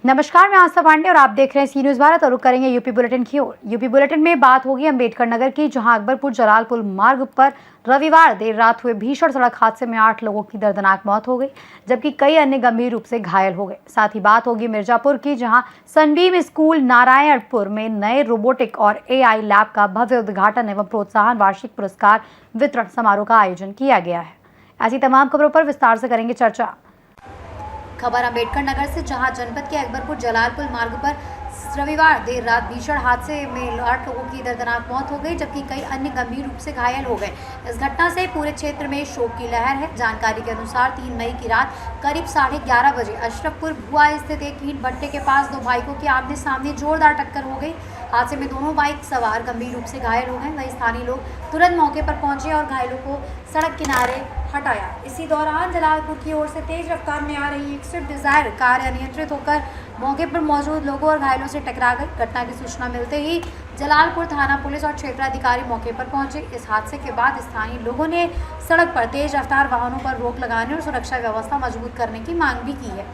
नमस्कार, मैं आस्था पांडे और आप देख रहे हैं सी न्यूज भारत और रुक करेंगे यूपी बुलेटिन की ओर। यूपी बुलेटिन में बात होगी अंबेडकर नगर की, जहां अकबरपुर जलालपुर मार्ग पर रविवार देर रात हुए भीषण सड़क हादसे में 8 लोगों की दर्दनाक मौत हो गई, जबकि कई अन्य गंभीर रूप से घायल हो गए। साथ ही बात होगी मिर्जापुर की, जहां सनबीम स्कूल नारायणपुर में नए रोबोटिक और एआई लैब का भव्य उद्घाटन एवं प्रोत्साहन वार्षिक पुरस्कार वितरण समारोह का आयोजन किया गया है। ऐसी तमाम खबरों पर विस्तार से करेंगे चर्चा। खबर अंबेडकर नगर से, जहां जनपद के अकबरपुर जलालपुर मार्ग पर रविवार देर रात भीषण हादसे में 8 लोगों की दर्दनाक मौत हो गई, जबकि कई अन्य गंभीर रूप से घायल हो गए। इस घटना से पूरे क्षेत्र में शोक की लहर है। जानकारी के अनुसार 3 मई की रात करीब 11:30 बजे अशरफपुर भुआ स्थित एक ईंट भट्टे के पास 2 बाइकों की आमने सामने जोरदार टक्कर हो गई। हादसे में दोनों बाइक सवार गंभीर रूप से घायल हो गए। वहीं स्थानीय लोग तुरंत मौके पर पहुंचे और घायलों को सड़क किनारे हटाया। इसी दौरान जलालपुर की ओर से तेज रफ्तार में आ रही एक स्विफ्ट डिजायर कार अनियंत्रित होकर मौके पर मौजूद लोगों और घायलों से टकरा गई। घटना की सूचना मिलते ही जलालपुर थाना पुलिस और क्षेत्राधिकारी मौके पर पहुंचे। इस हादसे के बाद स्थानीय लोगों ने सड़क पर तेज रफ्तार वाहनों पर रोक लगाने और सुरक्षा व्यवस्था मजबूत करने की मांग भी की है।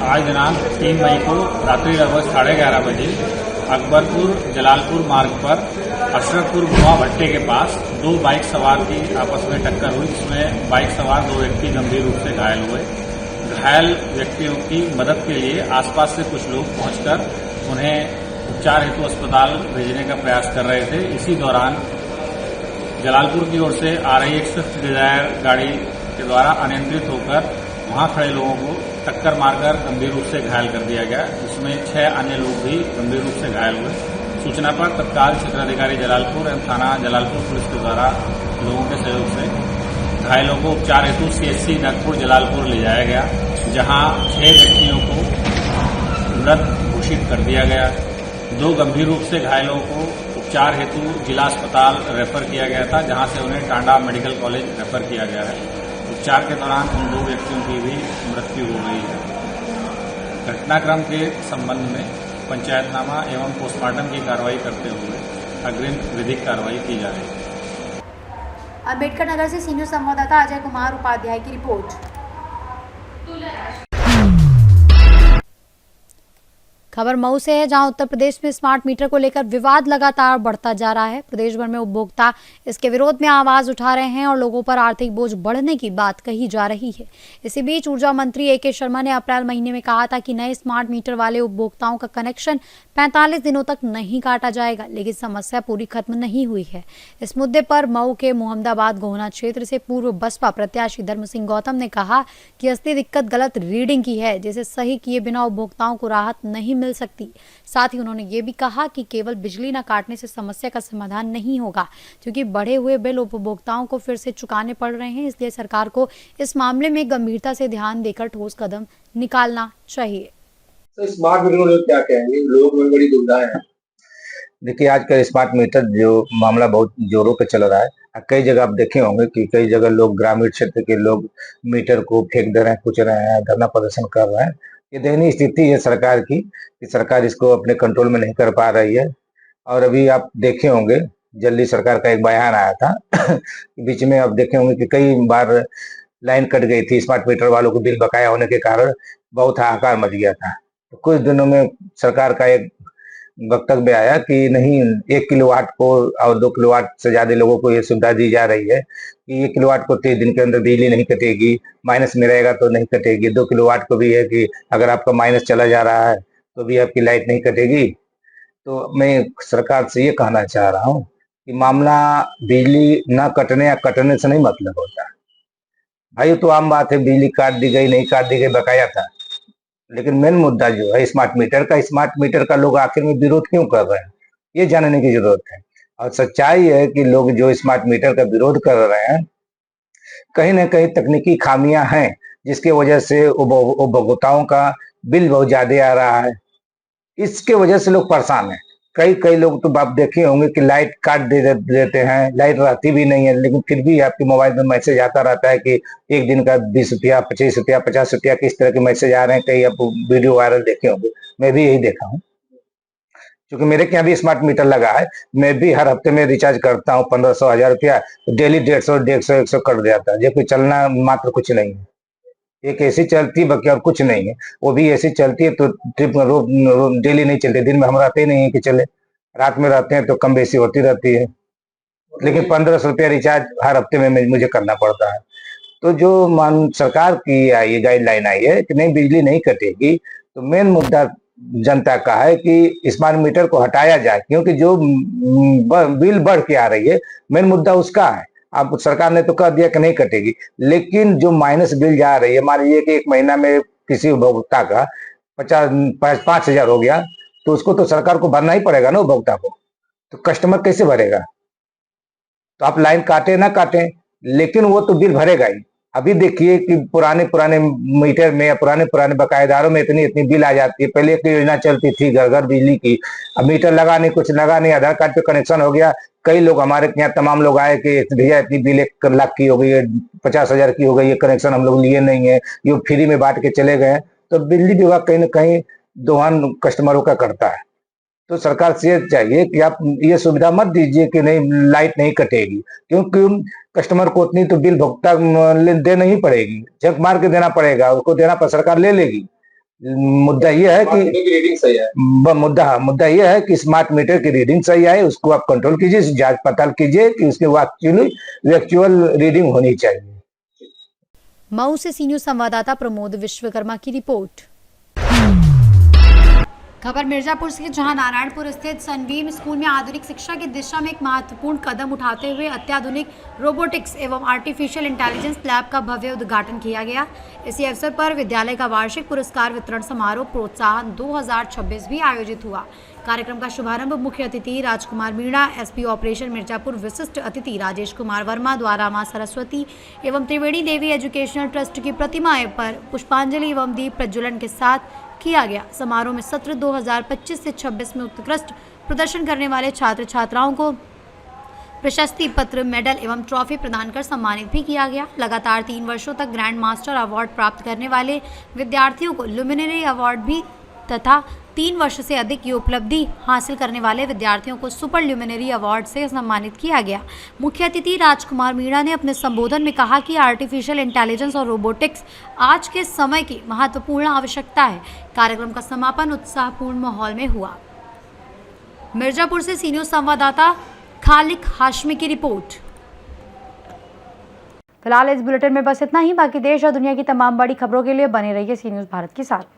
आज दिनांक 3 मई को रात्रि लगभग 11:30 बजे अकबरपुर जलालपुर मार्ग पर अशरफपुर भुआ भट्टे के पास 2 बाइक सवार की आपस में टक्कर हुई, जिसमें बाइक सवार 2 व्यक्ति गंभीर रूप से घायल हुए। घायल व्यक्तियों की मदद के लिए आसपास से कुछ लोग पहुंचकर उन्हें उपचार हेतु अस्पताल भेजने का प्रयास कर रहे थे। इसी दौरान जलालपुर की ओर से आ रही एक स्विफ्ट डिजायर गाड़ी के द्वारा अनियंत्रित होकर वहां खड़े लोगों को टक्कर मारकर गंभीर रूप से घायल कर दिया गया, जिसमें 6 अन्य लोग भी गंभीर रूप से घायल हुए। सूचना पर तत्काल क्षेत्राधिकारी जलालपुर एवं थाना जलालपुर पुलिस के द्वारा लोगों के सहयोग से घायलों को उपचार हेतु सीएचसी नगपुर जलालपुर ले जाया गया, जहां 6 व्यक्तियों को मृत घोषित कर दिया गया। 2 गंभीर रूप से घायलों को उपचार हेतु जिला अस्पताल रेफर किया गया था, जहां से उन्हें टांडा मेडिकल कॉलेज रेफर किया गया है। उपचार के दौरान उन 2 व्यक्तियों की भी मृत्यु हो गई है। घटनाक्रम के संबंध में पंचायतनामा एवं पोस्टमार्टम की कार्रवाई करते हुए अग्रिम विधिक कार्रवाई की जा रही है। अंबेडकर नगर से सीनियर संवाददाता अजय कुमार उपाध्याय की रिपोर्ट। खबर मऊ से है, जहां उत्तर प्रदेश में स्मार्ट मीटर को लेकर विवाद लगातार बढ़ता जा रहा है। प्रदेश भर में उपभोक्ता इसके विरोध में आवाज उठा रहे हैं और लोगों पर आर्थिक बोझ बढ़ने की बात कही जा रही है। इसी बीच ऊर्जा मंत्री ए.के. शर्मा ने अप्रैल महीने में कहा था कि नए स्मार्ट मीटर वाले उपभोक्ताओं का कनेक्शन 45 दिनों तक नहीं काटा जाएगा, लेकिन समस्या पूरी खत्म नहीं हुई है। इस मुद्दे पर मऊ के मोहम्मदाबाद गोहना क्षेत्र से पूर्व बसपा प्रत्याशी धर्म सिंह गौतम ने कहा कि असली दिक्कत गलत रीडिंग की है, जिसे सही किए बिना उपभोक्ताओं को राहत नहीं मिल सकती। साथ ही उन्होंने ये भी कहा कि केवल बिजली न काटने से समस्या का समाधान नहीं होगा, क्योंकि बढ़े हुए बिल उपभोक्ताओं को फिर से चुकाने पड़ रहे हैं। इसलिए सरकार को इस मामले में गंभीरता से ध्यान देकर ठोस कदम निकालना चाहिए। तो स्मार्ट मीटर में क्या कहेंगे, लोगों में बड़ी दुविधा है। देखिए, आज का स्मार्ट मीटर जो मामला बहुत जोरों पे चल रहा है। कई जगह आप देखे होंगे कि कई जगह लोग, ग्रामीण क्षेत्र के लोग मीटर को फेंक दे रहे हैं, कुचल रहे हैं, धरना प्रदर्शन कर रहे हैं। ये दयनीय स्थिति है सरकार की कि सरकार इसको अपने कंट्रोल में नहीं कर पा रही है। और अभी आप देखे होंगे, जल्दी सरकार का एक बयान आया था बीच में आप देखे होंगे कि कई बार लाइन कट गई थी, स्मार्ट मीटर वालों को बिल बकाया होने के कारण बहुत हाहाकार मच गया था। तो कुछ दिनों में सरकार का एक वक्तव्य आया कि नहीं, 1 किलोवाट को और 2 किलोवाट से ज्यादा लोगों को ये सुविधा दी जा रही है कि 1 किलोवाट को 30 दिन के अंदर बिजली नहीं कटेगी, माइनस में रहेगा तो नहीं कटेगी। 2 किलोवाट को भी है कि अगर आपका माइनस चला जा रहा है तो भी आपकी लाइट नहीं कटेगी। तो मैं सरकार से ये कहना चाह रहा हूँ कि मामला बिजली न कटने या कटने से नहीं मतलब होता भाई। तो आम बात है, बिजली काट दी गई, नहीं काट दी गई, बकाया था। लेकिन मेन मुद्दा जो है स्मार्ट मीटर का लोग आखिर में विरोध क्यों कर रहे हैं, ये जानने की जरूरत है। और सच्चाई है कि लोग जो स्मार्ट मीटर का विरोध कर रहे हैं, कहीं ना कहीं तकनीकी खामियां हैं, जिसके वजह से उपभोक्ताओं का बिल बहुत ज्यादा आ रहा है। इसके वजह से लोग परेशान हैं। कई लोग तो आप देखे होंगे कि लाइट काट देते हैं, लाइट रहती भी नहीं है, लेकिन फिर भी आपके मोबाइल में मैसेज आता रहता है कि एक दिन का 20 रुपया, 25 रुपया, 50 रुपया, किस तरह के मैसेज आ रहे हैं। कई आप वीडियो वायरल देखे होंगे, मैं भी यही देखा हूँ। क्योंकि मेरे के यहाँ भी स्मार्ट मीटर लगा है, मैं भी हर हफ्ते में रिचार्ज करता हूँ 1500 1000 रुपया, डेली 150 कट जाता है, जबकि चलना मात्र कुछ नहीं है। एक एसी चलती है बाकी और कुछ नहीं है, वो भी एसी चलती है तो ट्रिप डेली नहीं चलती, दिन में हम रहते ही नहीं है कि चले, रात में रहते हैं तो कम बेसी होती रहती है, लेकिन 1500 रुपया रिचार्ज हर हफ्ते में मुझे करना पड़ता है। तो जो सरकार की ये गाइडलाइन आई है कि नहीं बिजली नहीं कटेगी, तो मेन मुद्दा जनता का है कि स्मार्ट मीटर को हटाया जाए, क्योंकि जो बिल बढ़ के आ रही है मेन मुद्दा उसका है। अब सरकार ने तो कह दिया कि नहीं कटेगी, लेकिन जो माइनस बिल जा रही है, मान लीजिए कि एक महीना में किसी उपभोक्ता का 5,000 हो गया, तो उसको तो सरकार को भरना ही पड़ेगा ना उपभोक्ता को, तो कस्टमर कैसे भरेगा? तो आप लाइन काटे ना काटे, लेकिन वो तो बिल भरेगा ही। अभी देखिए कि पुराने मीटर में या पुराने बकायेदारों में इतनी बिल आ जाती है। पहले एक योजना चलती थी घर घर बिजली की, अब मीटर लगा नहीं, कुछ लगा नहीं, आधार कार्ड पे कनेक्शन हो गया। कई लोग हमारे यहाँ तमाम लोग आए कि भैया इतनी बिल 1 लाख की हो गई है, 50,000 की हो गई है, कनेक्शन हम लोग लिए नहीं है, ये फ्री में बांट के चले गए। तो बिजली विभाग कहीं ना कहीं दोहन कस्टमरों का करता है। तो सरकार से चाहिए कि आप ये सुविधा मत दीजिए कि नहीं लाइट नहीं कटेगी, क्योंकि कस्टमर को उतनी तो बिल भुगता देना ही पड़ेगी, चेक मार के देना पड़ेगा, उसको देना पर सरकार ले लेगी। मुद्दा यह है कि रीडिंग सही है, मुद्दा यह है कि स्मार्ट मीटर की रीडिंग सही आए, उसको आप कंट्रोल कीजिए, जांच पड़ताल कीजिए कि उसकी एक्चुअल रीडिंग होनी चाहिए। मऊ से सी न्यूज संवाददाता प्रमोद विश्वकर्मा की रिपोर्ट। खबर मिर्जापुर से, जहां नारायणपुर स्थित सनबीम स्कूल में आधुनिक शिक्षा की दिशा में एक महत्वपूर्ण कदम उठाते हुए अत्याधुनिक रोबोटिक्स एवं आर्टिफिशियल इंटेलिजेंस लैब का भव्य उद्घाटन किया गया। इसी अवसर पर विद्यालय का वार्षिक पुरस्कार वितरण समारोह प्रोत्साहन 2026 भी आयोजित हुआ। कार्यक्रम का शुभारंभ मुख्य अतिथि राजकुमार मीणा, एसपी ऑपरेशन मिर्जापुर, विशिष्ट अतिथि राजेश कुमार वर्मा द्वारा मां सरस्वती एवं त्रिवेणी देवी एजुकेशनल ट्रस्ट की प्रतिमा पर पुष्पांजलि एवं दीप प्रज्वलन के साथ किया गया। समारोह में सत्र 2025 से 26 में उत्कृष्ट प्रदर्शन करने वाले छात्र छात्राओं को प्रशस्ति पत्र, मेडल एवं ट्रॉफी प्रदान कर सम्मानित भी किया गया। लगातार 3 वर्षों तक ग्रैंड मास्टर अवार्ड प्राप्त करने वाले विद्यार्थियों को लुमिनरी अवार्ड भी तथा 3 वर्ष से अधिक की उपलब्धि हासिल करने वाले विद्यार्थियों को सुपर ल्यूमिनरी अवार्ड से सम्मानित किया गया। मुख्य अतिथि राजकुमार मीणा ने अपने संबोधन में कहा कि आर्टिफिशियल इंटेलिजेंस और रोबोटिक्स आज के समय की महत्वपूर्ण आवश्यकता है। कार्यक्रम का समापन उत्साहपूर्ण माहौल में हुआ। मिर्जापुर से सी न्यूज संवाददाता खालिक हाशमी की रिपोर्ट। फिलहाल इस बुलेटिन में बस इतना ही। बाकी देश और दुनिया की तमाम बड़ी खबरों के लिए बने रहिए सी न्यूज भारत के साथ।